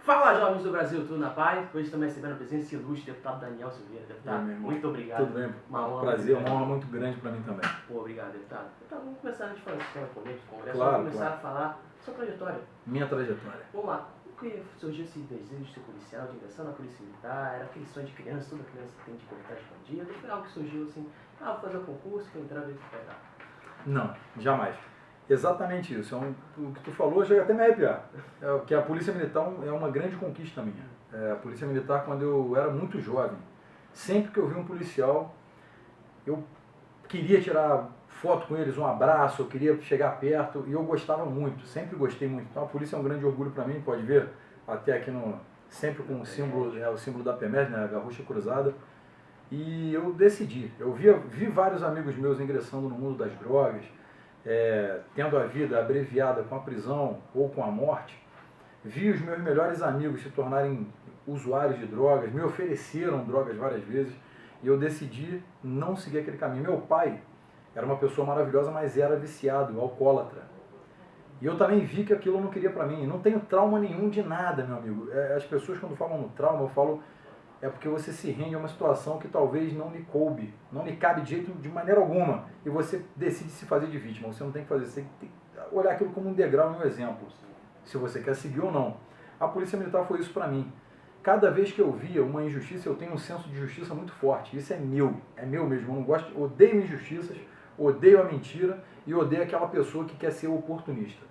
Fala, jovens do Brasil, tudo na paz? Hoje estamos recebendo a presença ilustre do deputado Daniel Silveira. Deputado, muito obrigado. Tudo bem? Uma honra. Prazer, uma honra muito grande para mim também. Pô, obrigado, deputado. Deputado, vamos começar a falar do sistema político do Congresso. Claro, Vamos começar a falar sua trajetória. Minha trajetória. Vamos lá. Como que surgiu esse desejo de ser policial, de ingressar na polícia militar? Era aquele sonho de criança, toda criança tem de cortar de bandido? Ou foi algo que surgiu assim, vou fazer o concurso, vou entrar, ver o que vai dar? Não, jamais. Exatamente isso. O que tu falou chega até me arrepiar. Que a Polícia Militar é uma grande conquista minha. A Polícia Militar, quando eu era muito jovem, sempre que eu vi um policial, eu queria tirar foto com eles, um abraço, eu queria chegar perto, e eu gostava muito, sempre gostei muito. Então a polícia é um grande orgulho para mim, pode ver, até aqui sempre com o símbolo da PEMES, né, a garrucha cruzada. E eu decidi, vi vários amigos meus ingressando no mundo das drogas, tendo a vida abreviada com a prisão ou com a morte. Vi os meus melhores amigos se tornarem usuários de drogas, me ofereceram drogas várias vezes, e eu decidi não seguir aquele caminho. Meu pai era uma pessoa maravilhosa, mas era viciado, alcoólatra. E eu também vi que aquilo eu não queria para mim. Não tenho trauma nenhum de nada, meu amigo. As pessoas, quando falam no trauma, eu falo, é porque você se rende a uma situação que talvez não lhe coube, não lhe cabe de jeito de maneira alguma, e você decide se fazer de vítima. Você não tem que fazer, você tem que olhar aquilo como um degrau e um exemplo, se você quer seguir ou não. A Polícia Militar foi isso para mim. Cada vez que eu via uma injustiça, eu tenho um senso de justiça muito forte. Isso é meu mesmo. Eu não gosto, odeio injustiças, odeio a mentira e odeio aquela pessoa que quer ser oportunista.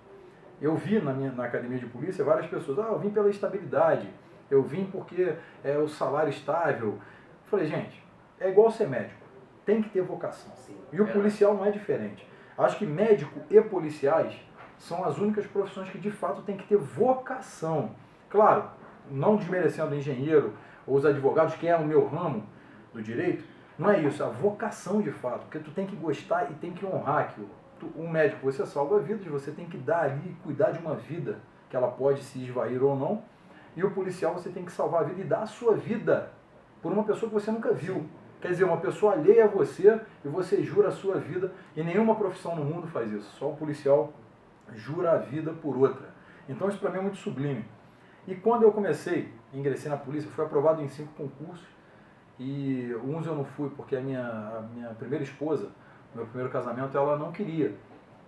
Eu vi na academia de polícia várias pessoas, eu vim pela estabilidade, eu vim porque é o salário estável. Eu falei, gente, é igual ser médico, tem que ter vocação. Sim, e o policial não é diferente. Acho que médico e policiais são as únicas profissões que de fato tem que ter vocação. Claro, não desmerecendo o engenheiro ou os advogados, que é o meu ramo do direito, não é isso, é a vocação de fato, porque tu tem que gostar e tem que honrar aquilo. Um médico, você salva vidas, você tem que dar ali, cuidar de uma vida, que ela pode se esvair ou não, e o policial você tem que salvar a vida e dar a sua vida por uma pessoa que você nunca viu. Quer dizer, uma pessoa alheia a você e você jura a sua vida, e nenhuma profissão no mundo faz isso, só o policial jura a vida por outra. Então isso para mim é muito sublime. E quando eu ingressei na polícia, fui aprovado em 5 concursos, e uns eu não fui porque a minha primeira esposa, meu primeiro casamento, ela não queria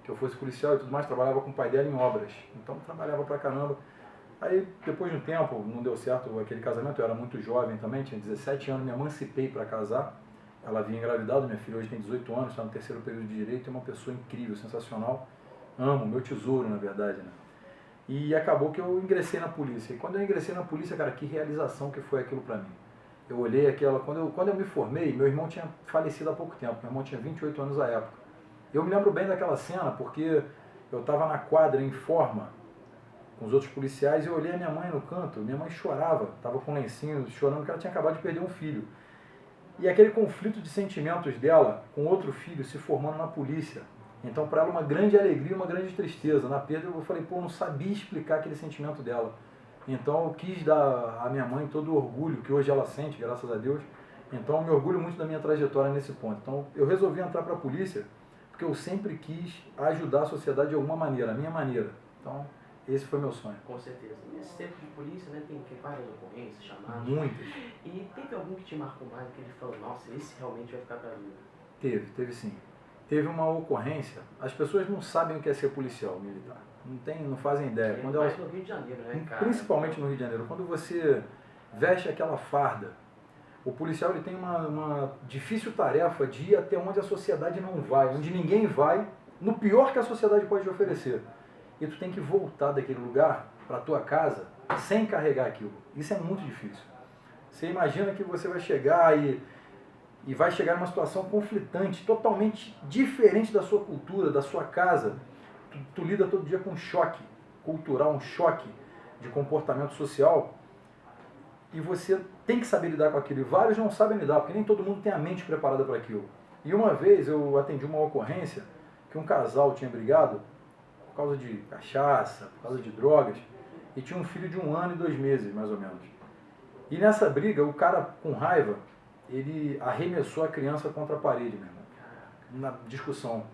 que eu fosse policial e tudo mais, trabalhava com o pai dela em obras, então trabalhava pra caramba. Aí depois de um tempo, não deu certo aquele casamento, eu era muito jovem também, tinha 17 anos, me emancipei para casar, ela vinha engravidada, minha filha hoje tem 18 anos, está no 3º período de Direito, é uma pessoa incrível, sensacional, amo, meu tesouro na verdade, né? E acabou que eu ingressei na polícia. E quando eu ingressei na polícia, cara, que realização que foi aquilo pra mim. Eu olhei aquela... Quando eu me formei, meu irmão tinha falecido há pouco tempo. Meu irmão tinha 28 anos à época. Eu me lembro bem daquela cena, porque eu estava na quadra, em forma, com os outros policiais, e eu olhei a minha mãe no canto. Minha mãe chorava, estava com um lencinho, chorando, porque ela tinha acabado de perder um filho. E aquele conflito de sentimentos dela com outro filho se formando na polícia. Então, para ela, uma grande alegria e uma grande tristeza. Na perda, eu falei, pô, eu não sabia explicar aquele sentimento dela. Então, eu quis dar à minha mãe todo o orgulho que hoje ela sente, graças a Deus. Então, eu me orgulho muito da minha trajetória nesse ponto. Então, eu resolvi entrar para a polícia porque eu sempre quis ajudar a sociedade de alguma maneira, a minha maneira. Então, esse foi meu sonho. Com certeza. Nesse tempo de polícia, né, tem várias ocorrências, chamadas. Muitas. E teve algum que te marcou mais, que ele falou, nossa, esse realmente vai ficar pra vida? Teve sim. Teve uma ocorrência, as pessoas não sabem o que é ser policial militar, não fazem ideia. Quando elas, no Rio de Janeiro, né, cara? Principalmente no Rio de Janeiro, quando você veste aquela farda, o policial ele tem uma difícil tarefa de ir até onde a sociedade não vai, onde ninguém vai, no pior que a sociedade pode te oferecer. E tu tem que voltar daquele lugar para a tua casa sem carregar aquilo. Isso é muito difícil. Você imagina que você vai chegar e vai chegar em uma situação conflitante, totalmente diferente da sua cultura, da sua casa. Tu lida todo dia com um choque cultural, um choque de comportamento social, e você tem que saber lidar com aquilo. E vários não sabem lidar, porque nem todo mundo tem a mente preparada para aquilo. E uma vez eu atendi uma ocorrência que um casal tinha brigado por causa de cachaça, por causa de drogas, e tinha um filho de 1 ano e 2 meses, mais ou menos. E nessa briga, o cara, com raiva, ele arremessou a criança contra a parede, meu irmão, na discussão.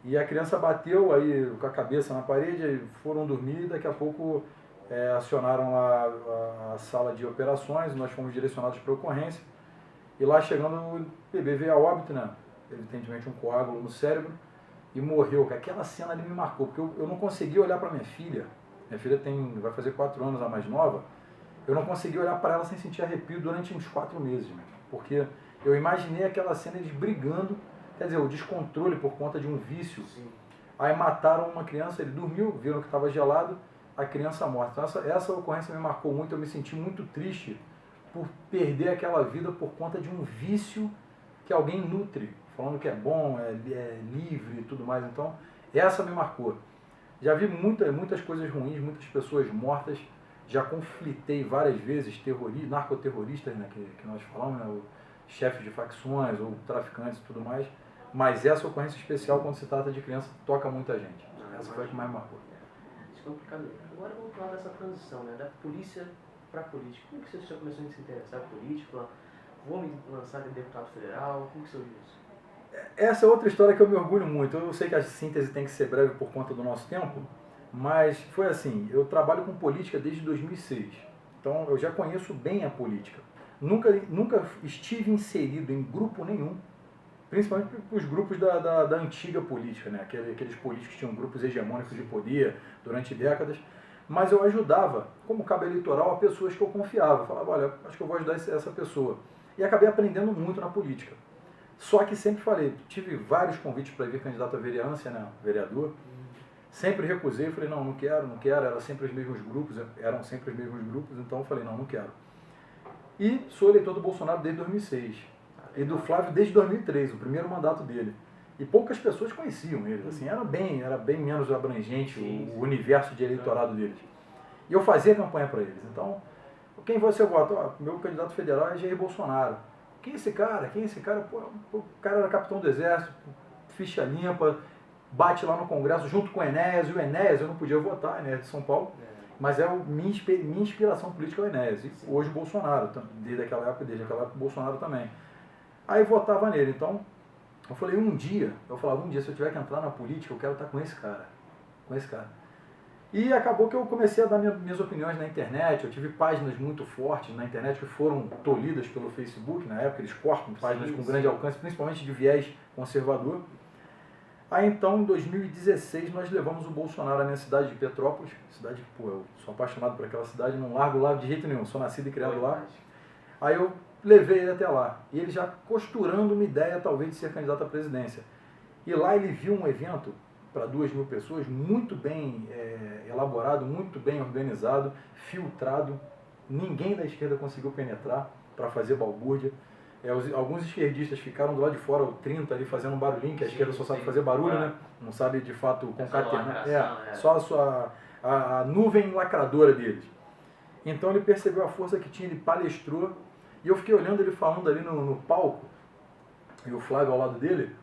E a criança bateu aí com a cabeça na parede, foram dormir, e daqui a pouco acionaram lá a sala de operações, nós fomos direcionados para a ocorrência, e lá chegando o bebê veio a óbito, né? Evidentemente um coágulo no cérebro, e morreu. Aquela cena ali me marcou, porque eu não conseguia olhar para minha filha vai fazer 4 anos, a mais nova, eu não conseguia olhar para ela sem sentir arrepio durante uns 4 meses, né? Porque eu imaginei aquela cena, eles brigando, quer dizer, o descontrole por conta de um vício. Sim. Aí mataram uma criança, ele dormiu, viram que estava gelado, a criança morta. Então essa ocorrência me marcou muito, eu me senti muito triste por perder aquela vida por conta de um vício que alguém nutre, falando que é bom, é livre e tudo mais. Então essa me marcou. Já vi muitas coisas ruins, muitas pessoas mortas, já conflitei várias vezes narcoterroristas, né, que nós falamos, né, chefes de facções ou traficantes e tudo mais, mas essa ocorrência especial, quando se trata de criança, toca muita gente. Essa foi a que mais marcou. Isso é complicado. Agora vamos falar dessa transição, né, da polícia para a política. Como que você já começou a se interessar por política? Vou me lançar de deputado federal? Como que surgiu isso? Essa é outra história que eu me orgulho muito. Eu sei que a síntese tem que ser breve por conta do nosso tempo, mas foi assim, eu trabalho com política desde 2006, então eu já conheço bem a política. Nunca estive inserido em grupo nenhum, principalmente os grupos da antiga política, né? Aqueles políticos que tinham grupos hegemônicos de poder durante décadas, mas eu ajudava, como cabo eleitoral, a pessoas que eu confiava. Eu falava, olha, acho que eu vou ajudar essa pessoa. E acabei aprendendo muito na política. Só que sempre falei, tive vários convites para vir candidato a vereança, né, vereador. Sempre recusei, falei, não quero, eram sempre os mesmos grupos, então eu falei, não quero. E sou eleitor do Bolsonaro desde 2006. E do Flávio desde 2003, o primeiro mandato dele. E poucas pessoas conheciam eles, assim, era bem menos abrangente o universo de eleitorado deles. E eu fazia campanha para eles. Então, quem você vota? Meu candidato federal é Jair Bolsonaro. Quem é esse cara? Pô, o cara era capitão do exército, ficha limpa, bate lá no Congresso junto com o Enéas, e o Enéas eu não podia votar, Enéas de São Paulo, mas minha inspiração política é o Enéas, e hoje o Bolsonaro, desde aquela época o Bolsonaro também. Aí votava nele, então eu falei, um dia se eu tiver que entrar na política, eu quero estar com esse cara. E acabou que eu comecei a dar minhas opiniões na internet, eu tive páginas muito fortes na internet que foram tolhidas pelo Facebook, na época eles cortam páginas com grande alcance, principalmente de viés conservador. Aí então, em 2016, nós levamos o Bolsonaro à minha cidade de Petrópolis, cidade que, eu sou apaixonado por aquela cidade, não largo lá de jeito nenhum, sou nascido e criado lá. Aí eu levei ele até lá, e ele já costurando uma ideia talvez de ser candidato à presidência. E lá ele viu um evento para 2.000 pessoas, muito bem elaborado, muito bem organizado, filtrado, ninguém da esquerda conseguiu penetrar para fazer balbúrdia. Alguns esquerdistas ficaram do lado de fora, o 30 ali fazendo um barulhinho, que a esquerda só sabe fazer barulho, né? Não sabe de fato concatenar. Só a nuvem lacradora deles. Então ele percebeu a força que tinha, ele palestrou, e eu fiquei olhando ele falando ali no palco, e o Flávio ao lado dele.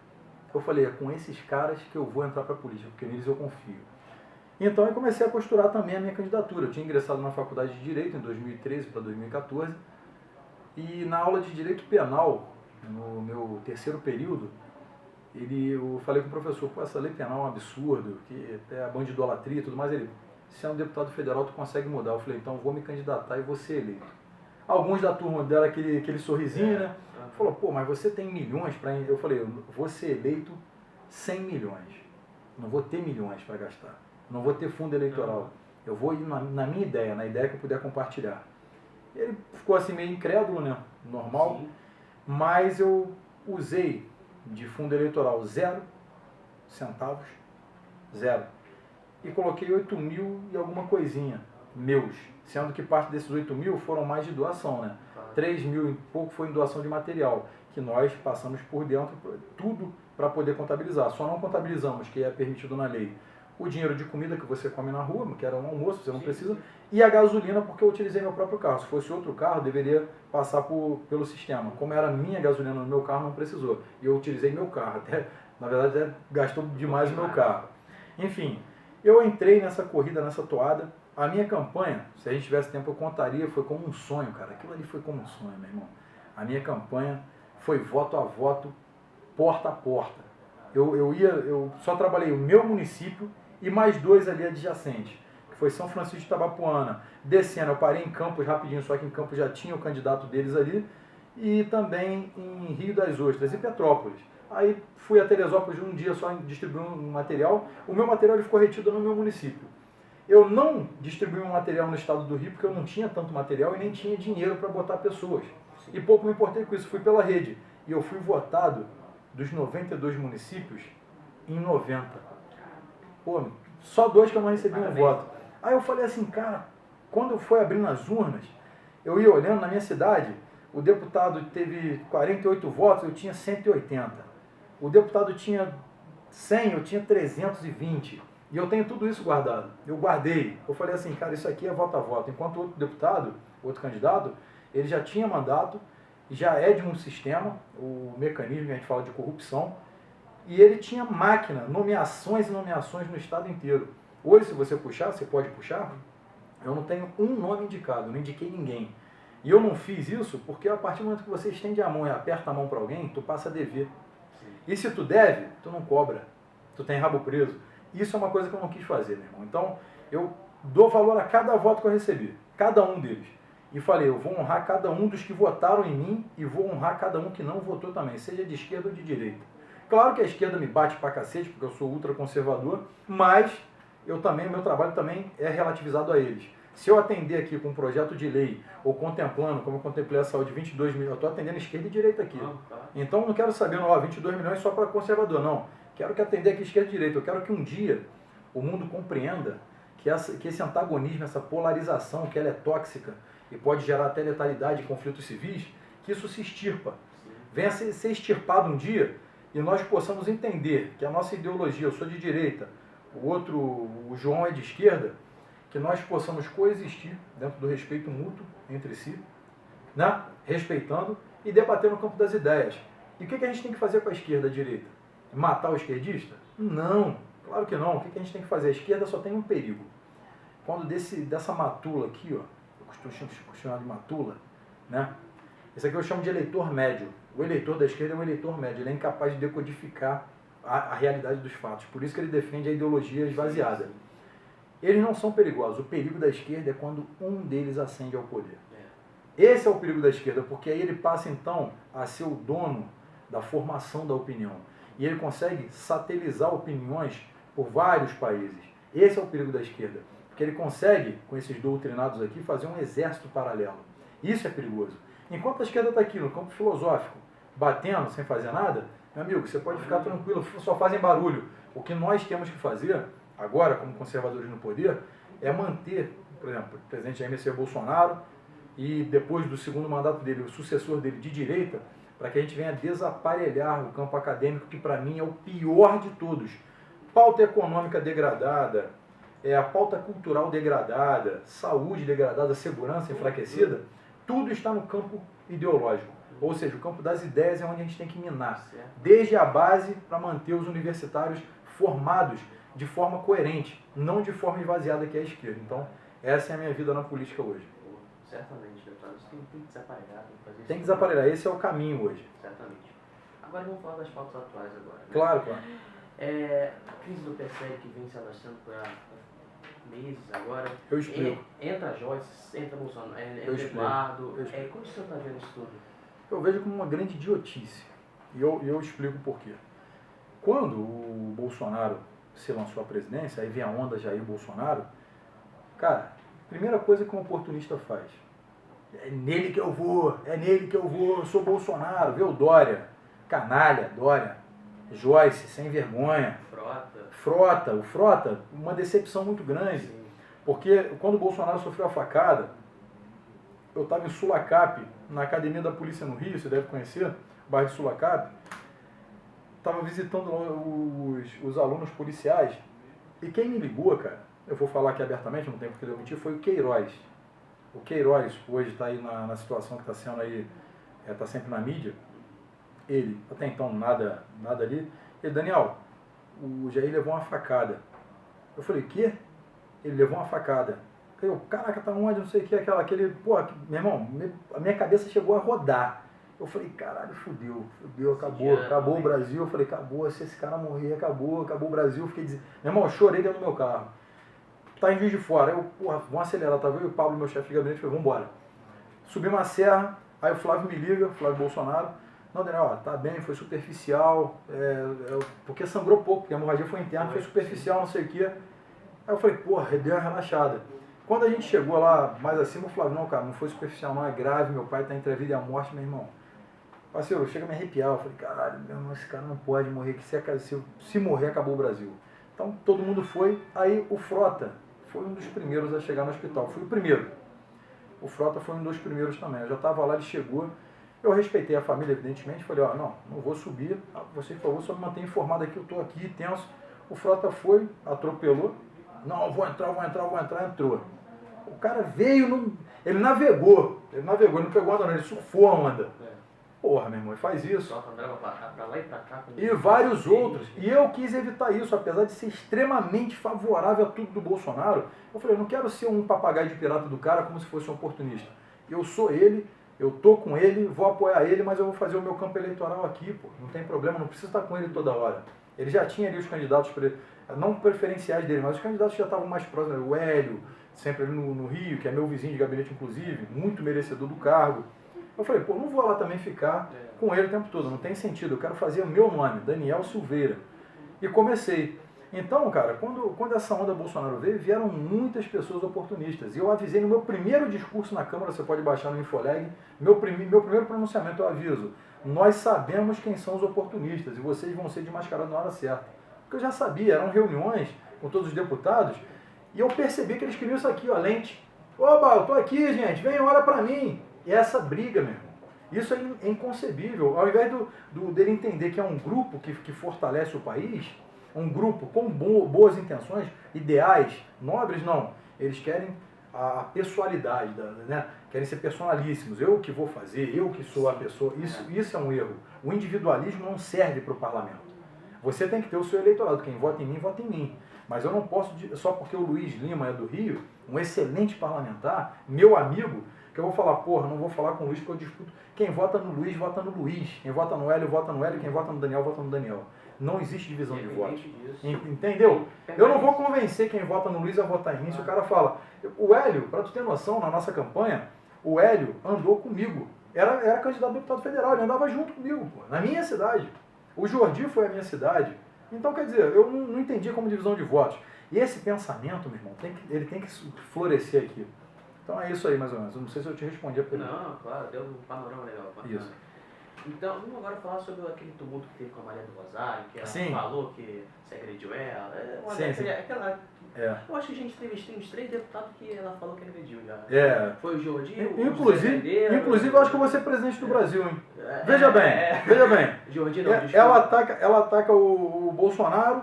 Eu falei, é com esses caras que eu vou entrar para a política, porque neles eu confio. Então eu comecei a costurar também a minha candidatura. Eu tinha ingressado na faculdade de Direito em 2013 para 2014, e na aula de Direito Penal, no meu terceiro período, eu falei com o professor, essa lei penal é um absurdo, que é a bandidolatria e tudo mais. Ele, se é um deputado federal, tu consegue mudar. Eu falei, então vou me candidatar e vou ser eleito. Alguns da turma deram aquele sorrisinho, né? Falou, mas você tem milhões para... Eu falei, eu vou ser eleito 100 milhões. Não vou ter milhões para gastar. Não vou ter fundo eleitoral. Eu vou ir na minha ideia, na ideia que eu puder compartilhar. Ele ficou assim meio incrédulo, né? Normal. Sim. Mas eu usei de fundo eleitoral 0 centavos, 0. E coloquei 8 mil e alguma coisinha meus. Sendo que parte desses 8 mil foram mais de doação, né? 3 mil e pouco foi em doação de material, que nós passamos por dentro, tudo para poder contabilizar. Só não contabilizamos, que é permitido na lei, o dinheiro de comida que você come na rua, que era um almoço, você não precisa, e a gasolina, porque eu utilizei meu próprio carro. Se fosse outro carro, deveria passar pelo sistema. Como era minha gasolina no meu carro, não precisou. E eu utilizei meu carro. Até, na verdade, até gastou demais o meu carro. Enfim, eu entrei nessa corrida, nessa toada. A minha campanha, se a gente tivesse tempo, eu contaria, foi como um sonho, cara. Aquilo ali foi como um sonho, meu irmão. A minha campanha foi voto a voto, porta a porta. Eu só trabalhei o meu município e mais 2 ali adjacentes. que foi São Francisco de Itabapuana. Descendo, eu parei em Campos rapidinho, só que em Campos já tinha o candidato deles ali. E também em Rio das Ostras e Petrópolis. Aí fui a Teresópolis um dia só distribuindo um material. O meu material ele ficou retido no meu município. Eu não distribuí um material no estado do Rio porque eu não tinha tanto material e nem tinha dinheiro para botar pessoas. E pouco me importei com isso, fui pela rede. E eu fui votado dos 92 municípios em 90. Pô, só 2 que eu não recebi um voto. Aí eu falei assim, cara, quando eu fui abrindo as urnas, eu ia olhando na minha cidade, o deputado teve 48 votos, eu tinha 180. O deputado tinha 100, eu tinha 320. E eu tenho tudo isso guardado. Eu guardei. Eu falei assim, cara, isso aqui é voto a voto. Enquanto outro deputado, outro candidato, ele já tinha mandato, já é de um sistema, o mecanismo que a gente fala de corrupção, e ele tinha máquina, nomeações e nomeações no estado inteiro. Hoje, se você puxar, você pode puxar, eu não tenho um nome indicado, não indiquei ninguém. E eu não fiz isso porque a partir do momento que você estende a mão e aperta a mão para alguém, tu passa a dever. E se tu deve, tu não cobra. Tu tem rabo preso. Isso é uma coisa que eu não quis fazer, meu irmão. Então, eu dou valor a cada voto que eu recebi. Cada um deles. E falei, eu vou honrar cada um dos que votaram em mim e vou honrar cada um que não votou também, seja de esquerda ou de direita. Claro que a esquerda me bate pra cacete, porque eu sou ultraconservador, mas eu também, o meu trabalho também é relativizado a eles. Se eu atender aqui com um projeto de lei, ou contemplando, como eu contemplei a saúde, 22 milhões, eu estou atendendo esquerda e direita aqui. Então eu não quero saber, não, 22 milhões só para conservador, não. Quero que atender aqui esquerda e direita. Eu quero que um dia o mundo compreenda que esse antagonismo, essa polarização, que ela é tóxica e pode gerar até letalidade e conflitos civis, que isso se extirpa. Venha ser extirpado um dia e nós possamos entender que a nossa ideologia, eu sou de direita, o outro, o João é de esquerda, que nós possamos coexistir dentro do respeito mútuo entre si, né? Respeitando e debater no campo das ideias. E o que a gente tem que fazer com a esquerda e a direita? Matar o esquerdista? Não, claro que não. O que a gente tem que fazer? A esquerda só tem um perigo. Quando dessa matula aqui, ó, eu costumo chamar de matula, né? Esse aqui eu chamo de eleitor médio. O eleitor da esquerda é um eleitor médio, ele é incapaz de decodificar a realidade dos fatos. Por isso que ele defende a ideologia esvaziada. Eles não são perigosos. O perigo da esquerda é quando um deles ascende ao poder. Esse é o perigo da esquerda, porque aí ele passa então a ser o dono da formação da opinião. E ele consegue satelizar opiniões por vários países. Esse é o perigo da esquerda, porque ele consegue, com esses doutrinados aqui, fazer um exército paralelo. Isso é perigoso. Enquanto a esquerda está aqui no campo filosófico, batendo, sem fazer nada, meu amigo, você pode ficar tranquilo, só fazem barulho. O que nós temos que fazer, agora, como conservadores no poder, é manter, por exemplo, o presidente Jair Messias Bolsonaro e depois do segundo mandato dele, o sucessor dele de direita, para que a gente venha desaparelhar o campo acadêmico, que para mim é o pior de todos. Pauta econômica degradada, a pauta cultural degradada, saúde degradada, segurança enfraquecida, tudo está no campo ideológico. Ou seja, o campo das ideias é onde a gente tem que minar. Desde a base para manter os universitários formados de forma coerente, não de forma esvaziada que é a esquerda. Então, essa é a minha vida na política hoje. Certamente, deputado. Isso tem que desaparegar. Tem que desaparegar. Esse é o caminho hoje. Certamente. Agora vamos falar das pautas atuais agora. Né? Claro, claro. A crise do PSL que vem se alastrando por meses agora. Eu explico. Entra Joyce, entra Bolsonaro, entra Eduardo. Como o senhor está vendo isso tudo? Eu vejo como uma grande idiotice. E eu explico por quê. Quando o Bolsonaro se lançou à presidência, aí vem a onda Jair Bolsonaro, cara, primeira coisa que um oportunista faz, é nele que eu vou, eu sou Bolsonaro, vê o Dória, canalha, Dória, Joyce, sem vergonha, o Frota, uma decepção muito grande, porque quando o Bolsonaro sofreu a facada, eu estava em Sulacap, na Academia da Polícia no Rio, você deve conhecer, o bairro de Sulacap, estava visitando os alunos policiais, e quem me ligou, cara, eu vou falar aqui abertamente, não tem porque eu mentir, foi o Queiroz. O Queiroz hoje está aí na situação que está sendo aí, está sempre na mídia. Ele, até então nada ali. Ele, Daniel, o Jair levou uma facada. Eu falei, quê? Ele levou uma facada. Eu, caraca, tá onde? Não sei o que, aquele, pô, meu irmão, a minha cabeça chegou a rodar. Eu falei, caralho, fudeu, acabou o Brasil. Eu falei, acabou, se esse cara morrer, acabou o Brasil. Eu fiquei dizendo, meu irmão, eu chorei dentro do meu carro. tá em Juiz de Fora. Eu, porra, vamos acelerar, tá? Eu e o Pablo, meu chefe de gabinete, falei, vamos embora. Subi uma serra, aí o Flávio me liga, o Flávio Bolsonaro. Não, Daniel, ó, tá bem, foi superficial, porque sangrou pouco, porque a hemorragia foi interna, foi superficial, não sei o quê. Aí eu falei, porra, deu uma relaxada. Quando a gente chegou lá mais acima, o Flávio, não, cara, não foi superficial, não, é grave, meu pai tá entre a vida e a morte, meu irmão. Parceiro, chega a me arrepiar, eu falei, caralho, meu irmão, esse cara não pode morrer, que se morrer, acabou o Brasil. Então todo mundo foi, aí o Frota foi um dos primeiros a chegar no hospital, fui o primeiro. O Frota foi um dos primeiros também, eu já estava lá, ele chegou, eu respeitei a família, evidentemente, falei, ó, não vou subir, você, por favor, só me mantenha informado aqui, eu estou aqui, tenso. O Frota foi, atropelou, não, vou entrar, entrou. O cara veio, ele navegou, ele não pegou onda não, ele surfou a onda. Porra, meu irmão, ele faz isso. Pra lá e pra cá. E vários outros. E eu quis evitar isso, apesar de ser extremamente favorável a tudo do Bolsonaro. Eu falei, eu não quero ser um papagaio de pirata do cara como se fosse um oportunista. Eu sou ele, eu tô com ele, vou apoiar ele, mas eu vou fazer o meu campo eleitoral aqui, pô. Não tem problema, não preciso estar com ele toda hora. Ele já tinha ali os candidatos, não preferenciais dele, mas os candidatos já estavam mais próximos. O Hélio, sempre ali no Rio, que é meu vizinho de gabinete, inclusive, muito merecedor do cargo. Eu falei, pô, não vou lá também ficar com ele o tempo todo, não tem sentido, eu quero fazer o meu nome, Daniel Silveira. E comecei. Então, cara, quando essa onda Bolsonaro veio, vieram muitas pessoas oportunistas. E eu avisei no meu primeiro discurso na Câmara, você pode baixar no Infoleg, meu primeiro pronunciamento eu aviso, nós sabemos quem são os oportunistas e vocês vão ser desmascarados na hora certa. Porque eu já sabia, eram reuniões com todos os deputados, e eu percebi que eles queriam isso aqui, ó, lente. Oba, eu tô aqui, gente, vem, olha pra mim. E essa briga, meu irmão, isso é inconcebível. Ao invés dele entender que é um grupo que fortalece o país, um grupo com boas intenções, ideais, nobres, não. Eles querem a pessoalidade, né? Querem ser personalíssimos. Eu que vou fazer, eu que sou a pessoa. Isso é um erro. O individualismo não serve para o parlamento. Você tem que ter o seu eleitorado. Quem vota em mim, vota em mim. Mas eu não posso, só porque o Luiz Lima é do Rio, um excelente parlamentar, meu amigo, que eu vou falar, porra, não vou falar com o Luiz porque eu disputo. Quem vota no Luiz, vota no Luiz. Quem vota no Hélio, vota no Hélio. Quem vota no Daniel, vota no Daniel. Não existe divisão de votos. Entendeu? Eu não vou convencer quem vota no Luiz a votar em mim. Se o cara fala... O Hélio, para tu ter noção, na nossa campanha, o Hélio andou comigo. Era candidato a deputado federal, ele andava junto comigo, pô, na minha cidade. O Jordi foi a minha cidade. Então, quer dizer, eu não entendi como divisão de votos. E esse pensamento, meu irmão, ele tem que florescer aqui. Então é isso aí, mais ou menos. Eu não sei se eu te respondi a pergunta. Não, claro, deu um panorama legal. Bacana. Isso. Então, vamos agora falar sobre aquele tumulto que teve com a Maria do Rosário, que ela falou que se agrediu ela. Eu acho que a gente teve uns 3 deputados que ela falou que agrediu já. Foi o Jordi, Inclusive, eu acho que eu vou ser presidente do Brasil, hein? Veja bem. Jordi não, ela ataca o Bolsonaro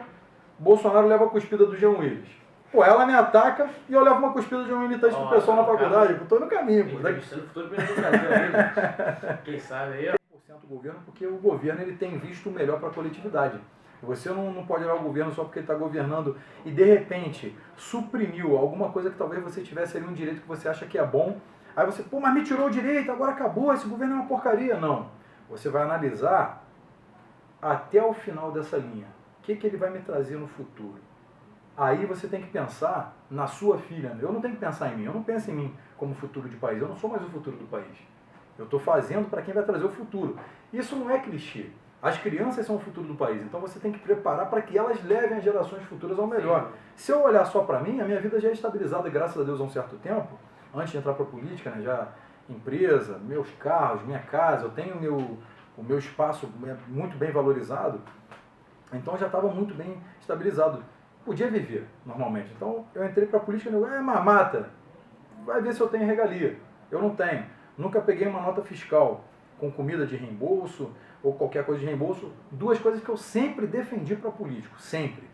leva a cuspida do Jean Willis. Pô, ela me ataca e eu levo uma cuspida de um militante do pessoal na faculdade. Eu tô no caminho, pô. Entrevistando o futuro presidente do Brasil aí, quem sabe aí, do governo, porque o governo ele tem visto o melhor para a coletividade. Você não pode olhar o governo só porque ele está governando e de repente suprimiu alguma coisa que talvez você tivesse ali um direito que você acha que é bom. Aí você, pô, mas me tirou o direito, agora acabou, esse governo é uma porcaria. Não. Você vai analisar até o final dessa linha. O que ele vai me trazer no futuro? Aí você tem que pensar na sua filha. Eu não tenho que pensar em mim. Eu não penso em mim como futuro de país. Eu não sou mais o futuro do país. Eu estou fazendo para quem vai trazer o futuro. Isso não é clichê. As crianças são o futuro do país. Então você tem que preparar para que elas levem as gerações futuras ao melhor. Sim. Se eu olhar só para mim, a minha vida já é estabilizada, graças a Deus, há um certo tempo. Antes de entrar para a política, né, já empresa, meus carros, minha casa, eu tenho o meu espaço muito bem valorizado. Então já estava muito bem estabilizado. Podia viver normalmente. Então eu entrei para a política e digo, mamata, vai ver se eu tenho regalia. Eu não tenho. Nunca peguei uma nota fiscal com comida de reembolso ou qualquer coisa de reembolso. 2 coisas que eu sempre defendi para político, sempre.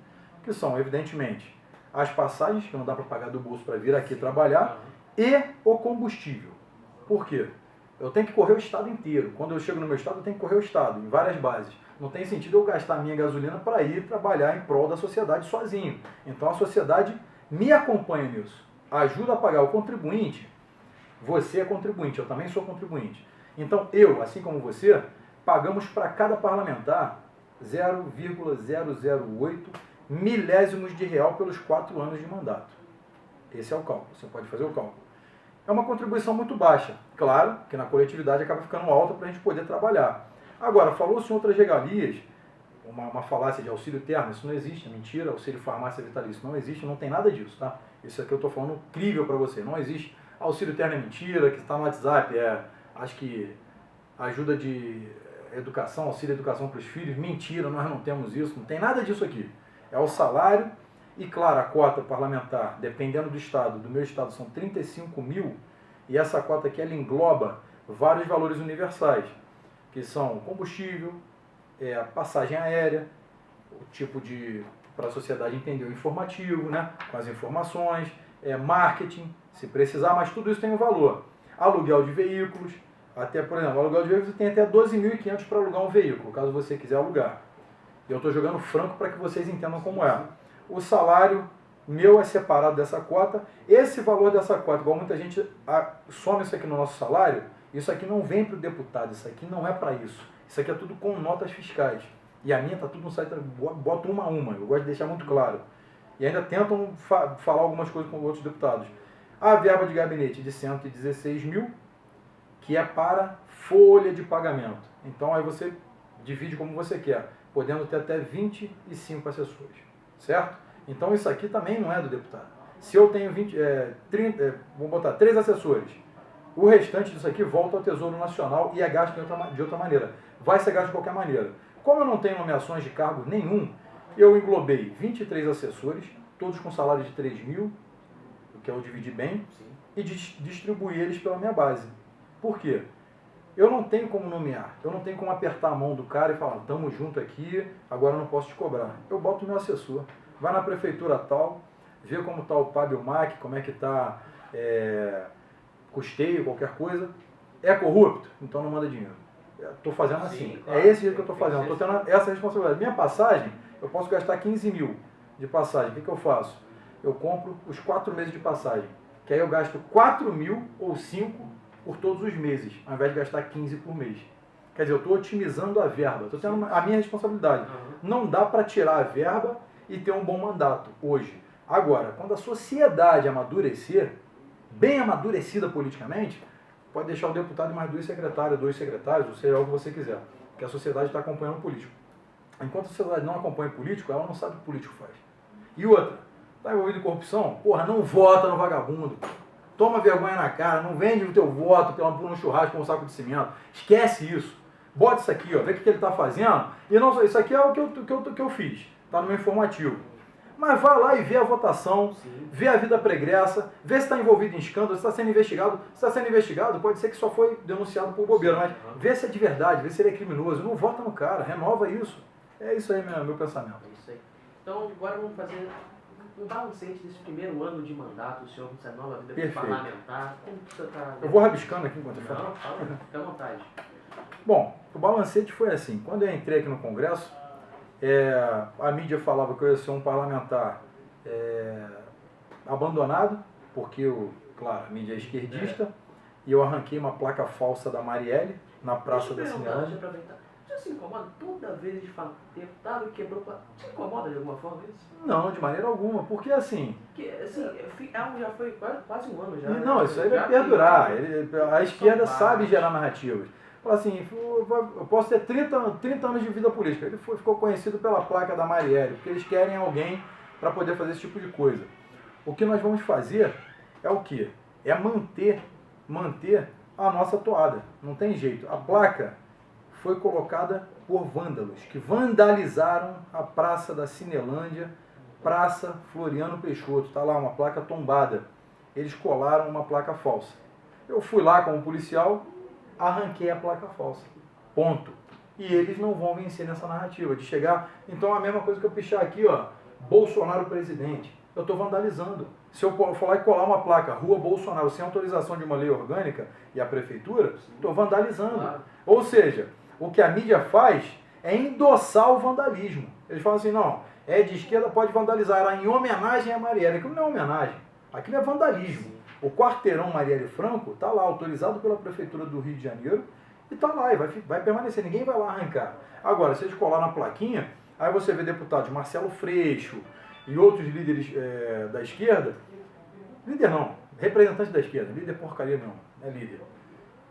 Que são, evidentemente, as passagens, que não dá para pagar do bolso para vir aqui trabalhar, e o combustível. Por quê? Eu tenho que correr o estado inteiro. Quando eu chego no meu estado, eu tenho que correr o estado, em várias bases. Não tem sentido eu gastar a minha gasolina para ir trabalhar em prol da sociedade sozinho. Então a sociedade me acompanha nisso. Ajuda a pagar o contribuinte. Você é contribuinte, eu também sou contribuinte. Então eu, assim como você, pagamos para cada parlamentar 0,008 milésimos de real pelos 4 anos de mandato. Esse é o cálculo, você pode fazer o cálculo. É uma contribuição muito baixa. Claro que na coletividade acaba ficando alta para a gente poder trabalhar. Agora, falou-se em outras regalias, uma falácia de auxílio terno, isso não existe, é mentira, auxílio farmácia vitalício, não existe, não tem nada disso, tá? Isso aqui eu estou falando incrível para você, não existe. Auxílio terno é mentira, que está no WhatsApp, acho que ajuda de educação, auxílio educação para os filhos, mentira, nós não temos isso, não tem nada disso aqui. É o salário e, claro, a cota parlamentar, dependendo do estado, do meu estado são 35 mil, e essa cota aqui ela engloba vários valores universais, que são combustível, passagem aérea, o tipo de, para a sociedade entender o informativo, né, com as informações, marketing, se precisar, mas tudo isso tem um valor. Aluguel de veículos, até, por exemplo, aluguel de veículos tem até 12.500 para alugar um veículo, caso você quiser alugar. Eu estou jogando franco para que vocês entendam como é. O salário meu é separado dessa cota. Esse valor dessa cota, igual muita gente soma isso aqui no nosso salário, isso aqui não vem para o deputado, isso aqui não é para isso. Isso aqui é tudo com notas fiscais. E a minha está tudo no site, boto uma a uma, eu gosto de deixar muito claro. E ainda tentam falar algumas coisas com outros deputados. A verba de gabinete de 116 mil, que é para folha de pagamento. Então aí você divide como você quer, podendo ter até 25 assessores, certo? Então isso aqui também não é do deputado. Se eu tenho vamos botar 3 assessores, o restante disso aqui volta ao Tesouro Nacional e é gasto de outra maneira. Vai ser gasto de qualquer maneira. Como eu não tenho nomeações de cargo nenhum, eu englobei 23 assessores, todos com salário de 3 mil, que eu dividi bem, e distribuí eles pela minha base. Por quê? Eu não tenho como nomear, eu não tenho como apertar a mão do cara e falar, estamos junto aqui, agora eu não posso te cobrar. Eu boto o meu assessor, vai na prefeitura tal, vê como está o PAB e o MAC, como é que está custeio, qualquer coisa. É corrupto? Então não manda dinheiro. Estou fazendo assim. Sim, claro. É esse jeito que eu estou fazendo. Estou tendo essa responsabilidade. Minha passagem, eu posso gastar 15 mil de passagem. O que eu faço? Eu compro os 4 meses de passagem. Que aí eu gasto 4 mil ou 5 por todos os meses, ao invés de gastar 15 por mês. Quer dizer, eu estou otimizando a verba. Estou tendo a minha responsabilidade. Não dá para tirar a verba e ter um bom mandato hoje. Agora, quando a sociedade amadurecer, bem amadurecida politicamente, pode deixar o deputado e mais 2 secretários, ou seja, o que você quiser, porque a sociedade está acompanhando o político. Enquanto a sociedade não acompanha o político, ela não sabe o que o político faz. E outra, está envolvido em corrupção? Porra, não vota no vagabundo. Toma vergonha na cara, não vende o teu voto por um churrasco com um saco de cimento. Esquece isso. Bota isso aqui, ó, vê o que ele está fazendo. E não, isso aqui é o que eu fiz, está no meu informativo. Mas vai lá e vê a votação, vê a vida pregressa, vê se está envolvido em escândalo, se está sendo investigado. Se está sendo investigado, pode ser que só foi denunciado por bobeira, mas vê se é de verdade, vê se ele é criminoso. Não vota no cara, renova isso. É isso aí, meu pensamento. É isso aí. Então, agora vamos fazer um balancete desse primeiro ano de mandato, o senhor, nessa nova vida parlamentar. Como que o senhor está... Eu vou rabiscando aqui enquanto eu falo. Não, fala, fica à vontade. Bom, o balancete foi assim. Quando eu entrei aqui no Congresso, a mídia falava que eu ia ser um parlamentar abandonado, porque, claro, a mídia é esquerdista, e eu arranquei uma placa falsa da Marielle na Praça da Cinelândia. Você se incomoda toda vez de falar deputado quebrou placa? Você incomoda de alguma forma isso? Não, de maneira alguma, porque assim... já foi quase um ano já. Não, isso aí vai perdurar. A esquerda sabe gerar narrativas. Fala assim, eu posso ter 30 anos de vida política. Ele ficou conhecido pela placa da Marielle, porque eles querem alguém para poder fazer esse tipo de coisa. O que nós vamos fazer é o quê? É manter a nossa toada. Não tem jeito. A placa foi colocada por vândalos, que vandalizaram a Praça da Cinelândia, Praça Floriano Peixoto. Está lá uma placa tombada. Eles colaram uma placa falsa. Eu fui lá como policial, arranquei a placa falsa. Ponto. E eles não vão vencer nessa narrativa de chegar... Então a mesma coisa que eu pichar aqui, ó, Bolsonaro presidente. Eu estou vandalizando. Se eu for lá e colar uma placa, Rua Bolsonaro, sem autorização de uma lei orgânica e a prefeitura, estou vandalizando. Claro. Ou seja, o que a mídia faz é endossar o vandalismo. Eles falam assim, não, é de esquerda, pode vandalizar. Era em homenagem a Marielle. Aquilo não é homenagem. Aquilo é vandalismo. O quarteirão Marielle Franco está lá, autorizado pela Prefeitura do Rio de Janeiro, e está lá, e vai permanecer, ninguém vai lá arrancar. Agora, se eles colar na plaquinha, aí você vê deputados Marcelo Freixo e outros líderes da esquerda líder não, representante da esquerda, líder porcaria não, é líder.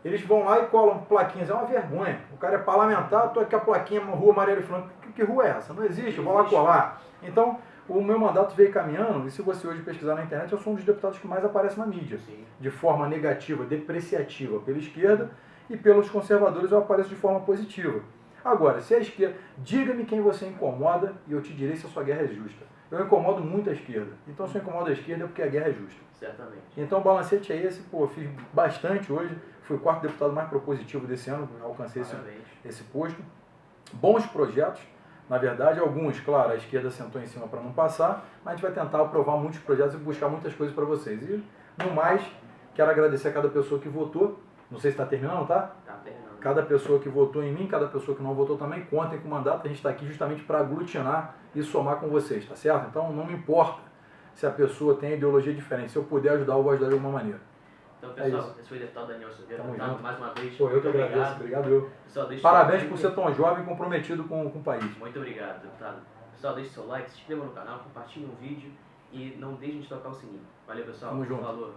Eles vão lá e colam plaquinhas, é uma vergonha. O cara é parlamentar, tô aqui a plaquinha, Rua Marielle Franco. Que rua é essa? Não existe, eu vou lá colar. Então, o meu mandato veio caminhando, e se você hoje pesquisar na internet, eu sou um dos deputados que mais aparece na mídia. Sim. De forma negativa, depreciativa pela esquerda, e pelos conservadores eu apareço de forma positiva. Agora, se a esquerda... Diga-me quem você incomoda e eu te direi se a sua guerra é justa. Eu incomodo muito a esquerda. Então, se eu incomodo a esquerda é porque a guerra é justa. Certamente. Então, o balancete é esse. Pô, fiz bastante hoje. Fui o quarto deputado mais propositivo desse ano. Alcancei esse posto. Bons projetos. Na verdade, alguns, claro, a esquerda sentou em cima para não passar. Mas a gente vai tentar aprovar muitos projetos e buscar muitas coisas para vocês. E, no mais, quero agradecer a cada pessoa que votou. Não sei se está terminando, tá? Tá terminando. Cada pessoa que votou em mim, cada pessoa que não votou também, contem com o mandato. A gente está aqui justamente para aglutinar e somar com vocês, tá certo? Então não me importa se a pessoa tem ideologia diferente. Se eu puder ajudar, eu vou ajudar de alguma maneira. Então, pessoal, esse foi o deputado Daniel Silveira, deputado, mais uma vez. Pô, eu que agradeço. Obrigado eu. Pessoal, parabéns por ser tão jovem e comprometido com o país. Muito obrigado, deputado. Pessoal, deixe seu like, se inscreva no canal, compartilhe o vídeo e não deixem de tocar o sininho. Valeu, pessoal. Tamo junto. Falou.